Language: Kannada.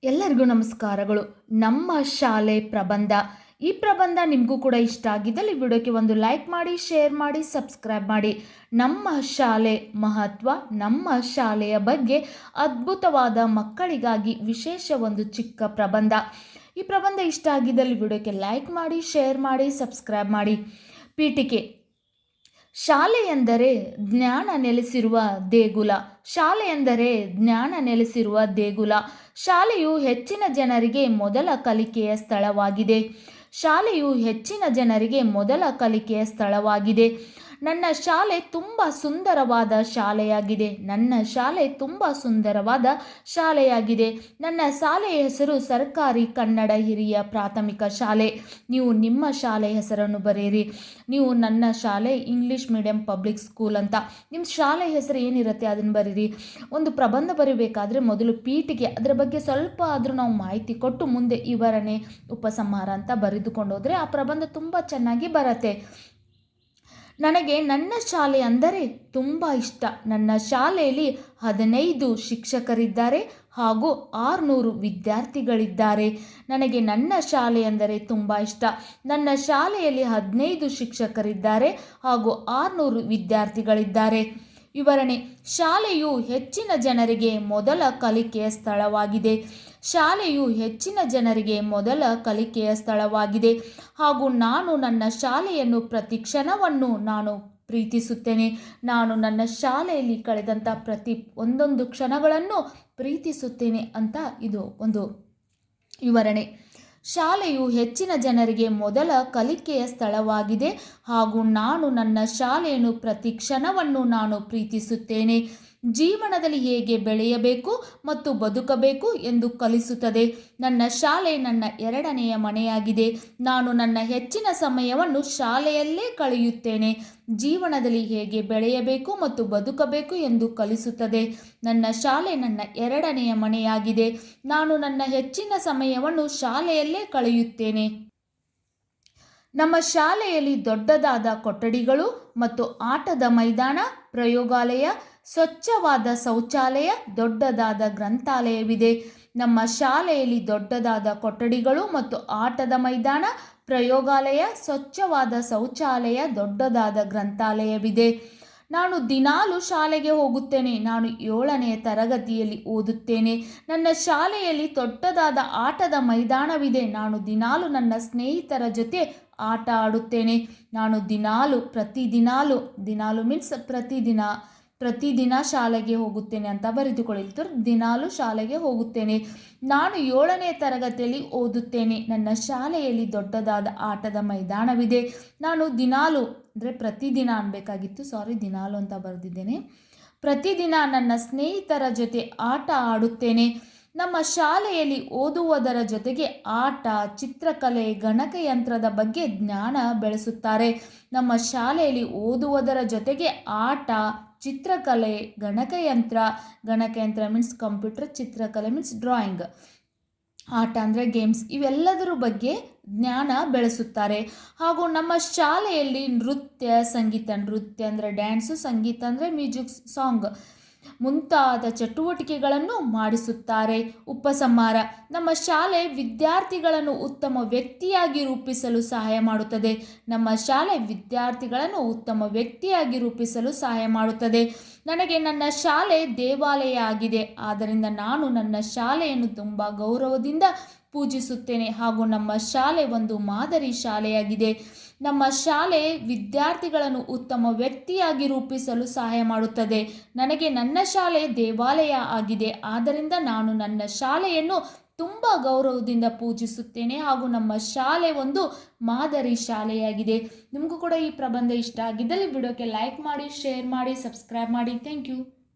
ಎಲ್ಲರಿಗೂ ನಮಸ್ಕಾರಗಳು. ನಮ್ಮ ಶಾಲೆ ಪ್ರಬಂಧ. ಈ ಪ್ರಬಂಧ ನಿಮಗೂ ಕೂಡ ಇಷ್ಟ ಆಗಿದ್ದಲ್ಲಿ ವಿಡಿಯೋಕ್ಕೆ ಒಂದು ಲೈಕ್ ಮಾಡಿ, ಶೇರ್ ಮಾಡಿ, ಸಬ್ಸ್ಕ್ರೈಬ್ ಮಾಡಿ. ನಮ್ಮ ಶಾಲೆ ಮಹತ್ವ, ನಮ್ಮ ಶಾಲೆಯ ಬಗ್ಗೆ ಅದ್ಭುತವಾದ ಮಕ್ಕಳಿಗಾಗಿ ವಿಶೇಷ ಒಂದು ಚಿಕ್ಕ ಪ್ರಬಂಧ. ಈ ಪ್ರಬಂಧ ಇಷ್ಟ ಆಗಿದ್ದಲ್ಲಿ ವಿಡಿಯೋಕ್ಕೆ ಲೈಕ್ ಮಾಡಿ, ಶೇರ್ ಮಾಡಿ, ಸಬ್ಸ್ಕ್ರೈಬ್ ಮಾಡಿ. ಪೀಠಿಕೆ. ಶಾಲೆ ಎಂದರೆ ಜ್ಞಾನ ನೆಲೆಸಿರುವ ದೇಗುಲ. ಶಾಲೆ ಎಂದರೆ ಜ್ಞಾನ ನೆಲೆಸಿರುವ ದೇಗುಲ. ಶಾಲೆಯು ಹೆಚ್ಚಿನ ಜನರಿಗೆ ಮೊದಲ ಕಲಿಕೆಯ ಸ್ಥಳವಾಗಿದೆ. ಶಾಲೆಯು ಹೆಚ್ಚಿನ ಜನರಿಗೆ ಮೊದಲ ಕಲಿಕೆಯ ಸ್ಥಳವಾಗಿದೆ. ನನ್ನ ಶಾಲೆ ತುಂಬ ಸುಂದರವಾದ ಶಾಲೆಯಾಗಿದೆ. ನನ್ನ ಶಾಲೆ ತುಂಬ ಸುಂದರವಾದ ಶಾಲೆಯಾಗಿದೆ. ನನ್ನ ಶಾಲೆಯ ಹೆಸರು ಸರ್ಕಾರಿ ಕನ್ನಡ ಹಿರಿಯ ಪ್ರಾಥಮಿಕ ಶಾಲೆ. ನೀವು ನಿಮ್ಮ ಶಾಲೆಯ ಹೆಸರನ್ನು ಬರೆಯಿರಿ. ನೀವು ನನ್ನ ಶಾಲೆ ಇಂಗ್ಲೀಷ್ ಮೀಡಿಯಂ ಪಬ್ಲಿಕ್ ಸ್ಕೂಲ್ ಅಂತ ನಿಮ್ಮ ಶಾಲೆಯ ಹೆಸರು ಏನಿರುತ್ತೆ ಅದನ್ನು ಬರೀರಿ. ಒಂದು ಪ್ರಬಂಧ ಬರೀಬೇಕಾದ್ರೆ ಮೊದಲು ಪೀಠಿಗೆ, ಅದರ ಬಗ್ಗೆ ಸ್ವಲ್ಪ ಆದರೂ ನಾವು ಮಾಹಿತಿ ಕೊಟ್ಟು ಮುಂದೆ ವಿವರಣೆ, ಉಪಸಂಹಾರ ಅಂತ ಬರೆದುಕೊಂಡು ಹೋದರೆ ಆ ಪ್ರಬಂಧ ತುಂಬ ಚೆನ್ನಾಗಿ ಬರುತ್ತೆ. ನನಗೆ ನನ್ನ ಶಾಲೆ ಅಂದರೆ ತುಂಬ ಇಷ್ಟ. ನನ್ನ ಶಾಲೆಯಲ್ಲಿ 15 ಶಿಕ್ಷಕರಿದ್ದಾರೆ ಹಾಗೂ 600 ವಿದ್ಯಾರ್ಥಿಗಳಿದ್ದಾರೆ. ನನಗೆ ನನ್ನ ಶಾಲೆ ಅಂದರೆ ತುಂಬ ಇಷ್ಟ. ನನ್ನ ಶಾಲೆಯಲ್ಲಿ 15 ಶಿಕ್ಷಕರಿದ್ದಾರೆ ಹಾಗೂ 600 ವಿದ್ಯಾರ್ಥಿಗಳಿದ್ದಾರೆ. ವಿವರಣೆ. ಶಾಲೆಯು ಹೆಚ್ಚಿನ ಜನರಿಗೆ ಮೊದಲ ಕಲಿಕೆಯ ಸ್ಥಳವಾಗಿದೆ. ಶಾಲೆಯು ಹೆಚ್ಚಿನ ಜನರಿಗೆ ಮೊದಲ ಕಲಿಕೆಯ ಸ್ಥಳವಾಗಿದೆ ಹಾಗೂ ನಾನು ನನ್ನ ಶಾಲೆಯನ್ನು ಪ್ರತಿ ಕ್ಷಣವನ್ನು ನಾನು ಪ್ರೀತಿಸುತ್ತೇನೆ. ನಾನು ನನ್ನ ಶಾಲೆಯಲ್ಲಿ ಕಳೆದಂಥ ಪ್ರತಿ ಒಂದೊಂದು ಕ್ಷಣಗಳನ್ನು ಪ್ರೀತಿಸುತ್ತೇನೆ ಅಂತ ಇದು ಒಂದು ವಿವರಣೆ. ಶಾಲೆಯು ಹೆಚ್ಚಿನ ಜನರಿಗೆ ಮೊದಲ ಕಲಿಕೆಯ ಸ್ಥಳವಾಗಿದೆ ಹಾಗೂ ನಾನು ನನ್ನ ಶಾಲೆಯನ್ನು ಪ್ರತಿ ಕ್ಷಣವನ್ನು ನಾನು ಪ್ರೀತಿಸುತ್ತೇನೆ. ಜೀವನದಲ್ಲಿ ಹೇಗೆ ಬೆಳೆಯಬೇಕು ಮತ್ತು ಬದುಕಬೇಕು ಎಂದು ಕಲಿಸುತ್ತದೆ. ನನ್ನ ಶಾಲೆ ನನ್ನ ಎರಡನೆಯ ಮನೆಯಾಗಿದೆ. ನಾನು ನನ್ನ ಹೆಚ್ಚಿನ ಸಮಯವನ್ನು ಶಾಲೆಯಲ್ಲೇ ಕಳೆಯುತ್ತೇನೆ. ಜೀವನದಲ್ಲಿ ಹೇಗೆ ಬೆಳೆಯಬೇಕು ಮತ್ತು ಬದುಕಬೇಕು ಎಂದು ಕಲಿಸುತ್ತದೆ. ನನ್ನ ಶಾಲೆ ನನ್ನ ಎರಡನೆಯ ಮನೆಯಾಗಿದೆ. ನಾನು ನನ್ನ ಹೆಚ್ಚಿನ ಸಮಯವನ್ನು ಶಾಲೆಯಲ್ಲೇ ಕಳೆಯುತ್ತೇನೆ. ನಮ್ಮ ಶಾಲೆಯಲ್ಲಿ ದೊಡ್ಡದಾದ ಕೊಠಡಿಗಳು ಮತ್ತು ಆಟದ ಮೈದಾನ, ಪ್ರಯೋಗಾಲಯ, ಸ್ವಚ್ಛವಾದ ಶೌಚಾಲಯ, ದೊಡ್ಡದಾದ ಗ್ರಂಥಾಲಯವಿದೆ. ನಮ್ಮ ಶಾಲೆಯಲ್ಲಿ ದೊಡ್ಡದಾದ ಕೊಠಡಿಗಳು ಮತ್ತು ಆಟದ ಮೈದಾನ, ಪ್ರಯೋಗಾಲಯ, ಸ್ವಚ್ಛವಾದ ಶೌಚಾಲಯ, ದೊಡ್ಡದಾದ ಗ್ರಂಥಾಲಯವಿದೆ. ನಾನು ದಿನಾಲು ಶಾಲೆಗೆ ಹೋಗುತ್ತೇನೆ. ನಾನು 7ನೇ ತರಗತಿಯಲ್ಲಿ ಓದುತ್ತೇನೆ. ನನ್ನ ಶಾಲೆಯಲ್ಲಿ ದೊಡ್ಡದಾದ ಆಟದ ಮೈದಾನವಿದೆ. ನಾನು ದಿನಾಲು ನನ್ನ ಸ್ನೇಹಿತರ ಜೊತೆ ಆಟ ಆಡುತ್ತೇನೆ. ನಾನು ದಿನಾಲು ಮೀನ್ಸ್ ಪ್ರತಿದಿನ ಶಾಲೆಗೆ ಹೋಗುತ್ತೇನೆ ಅಂತ ಬರೆದುಕೊಳ್ಳಿ. ದಿನಾಲು ಶಾಲೆಗೆ ಹೋಗುತ್ತೇನೆ. ನಾನು 7ನೇ ತರಗತಿಯಲ್ಲಿ ಓದುತ್ತೇನೆ. ನನ್ನ ಶಾಲೆಯಲ್ಲಿ ದೊಡ್ಡದಾದ ಆಟದ ಮೈದಾನವಿದೆ. ನಾನು ದಿನಾಲು ಅಂದರೆ ಪ್ರತಿದಿನ ಅನ್ಬೇಕಾಗಿತ್ತು, ದಿನಾಲು ಅಂತ ಬರೆದಿದ್ದೇನೆ. ಪ್ರತಿದಿನ ನನ್ನ ಸ್ನೇಹಿತರ ಜೊತೆ ಆಟ ಆಡುತ್ತೇನೆ. ನಮ್ಮ ಶಾಲೆಯಲ್ಲಿ ಓದುವುದರ ಜೊತೆಗೆ ಆಟ, ಚಿತ್ರಕಲೆ, ಗಣಕಯಂತ್ರದ ಬಗ್ಗೆ ಜ್ಞಾನ ಬೆಳೆಸುತ್ತಾರೆ. ನಮ್ಮ ಶಾಲೆಯಲ್ಲಿ ಓದುವುದರ ಜೊತೆಗೆ ಆಟ, ಚಿತ್ರಕಲೆ, ಗಣಕಯಂತ್ರ ಮೀನ್ಸ್ ಕಂಪ್ಯೂಟರ್, ಚಿತ್ರಕಲೆ ಮೀನ್ಸ್ ಡ್ರಾಯಿಂಗ್, ಆಟ ಅಂದರೆ ಗೇಮ್ಸ್, ಇವೆಲ್ಲದರ ಬಗ್ಗೆ ಜ್ಞಾನ ಬೆಳೆಸುತ್ತಾರೆ. ಹಾಗೂ ನಮ್ಮ ಶಾಲೆಯಲ್ಲಿ ಸಂಗೀತ ಅಂದರೆ ಡ್ಯಾನ್ಸು, ಸಂಗೀತ ಅಂದರೆ ಮ್ಯೂಸಿಕ್, ಸಾಂಗ್ ಮುಂತಾದ ಚಟುವಟಿಕೆಗಳನ್ನು ಮಾಡಿಸುತ್ತಾರೆ. ಉಪಸಂಹಾರ. ನಮ್ಮ ಶಾಲೆ ವಿದ್ಯಾರ್ಥಿಗಳನ್ನು ಉತ್ತಮ ವ್ಯಕ್ತಿಯಾಗಿ ರೂಪಿಸಲು ಸಹಾಯ ಮಾಡುತ್ತದೆ. ನಮ್ಮ ಶಾಲೆ ವಿದ್ಯಾರ್ಥಿಗಳನ್ನು ಉತ್ತಮ ವ್ಯಕ್ತಿಯಾಗಿ ರೂಪಿಸಲು ಸಹಾಯ ಮಾಡುತ್ತದೆ. ನನಗೆ ನನ್ನ ಶಾಲೆ ದೇವಾಲಯ ಆಗಿದೆ. ಆದ್ದರಿಂದ ನಾನು ನನ್ನ ಶಾಲೆಯನ್ನು ತುಂಬ ಗೌರವದಿಂದ ಪೂಜಿಸುತ್ತೇನೆ ಹಾಗೂ ನಮ್ಮ ಶಾಲೆ ಒಂದು ಮಾದರಿ ಶಾಲೆಯಾಗಿದೆ. ನಮ್ಮ ಶಾಲೆ ವಿದ್ಯಾರ್ಥಿಗಳನ್ನು ಉತ್ತಮ ವ್ಯಕ್ತಿಯಾಗಿ ರೂಪಿಸಲು ಸಹಾಯ ಮಾಡುತ್ತದೆ. ನನಗೆ ನನ್ನ ಶಾಲೆ ದೇವಾಲಯ ಆಗಿದೆ. ಆದ್ದರಿಂದ ನಾನು ನನ್ನ ಶಾಲೆಯನ್ನು ತುಂಬ ಗೌರವದಿಂದ ಪೂಜಿಸುತ್ತೇನೆ ಹಾಗೂ ನಮ್ಮ ಶಾಲೆ ಒಂದು ಮಾದರಿ ಶಾಲೆಯಾಗಿದೆ. ನಿಮಗೂ ಕೂಡ ಈ ಪ್ರಬಂಧ ಇಷ್ಟ ಆಗಿದ್ದಲ್ಲಿ ವಿಡಿಯೋಕ್ಕೆ ಲೈಕ್ ಮಾಡಿ, ಶೇರ್ ಮಾಡಿ, ಸಬ್ಸ್ಕ್ರೈಬ್ ಮಾಡಿ. Thank you.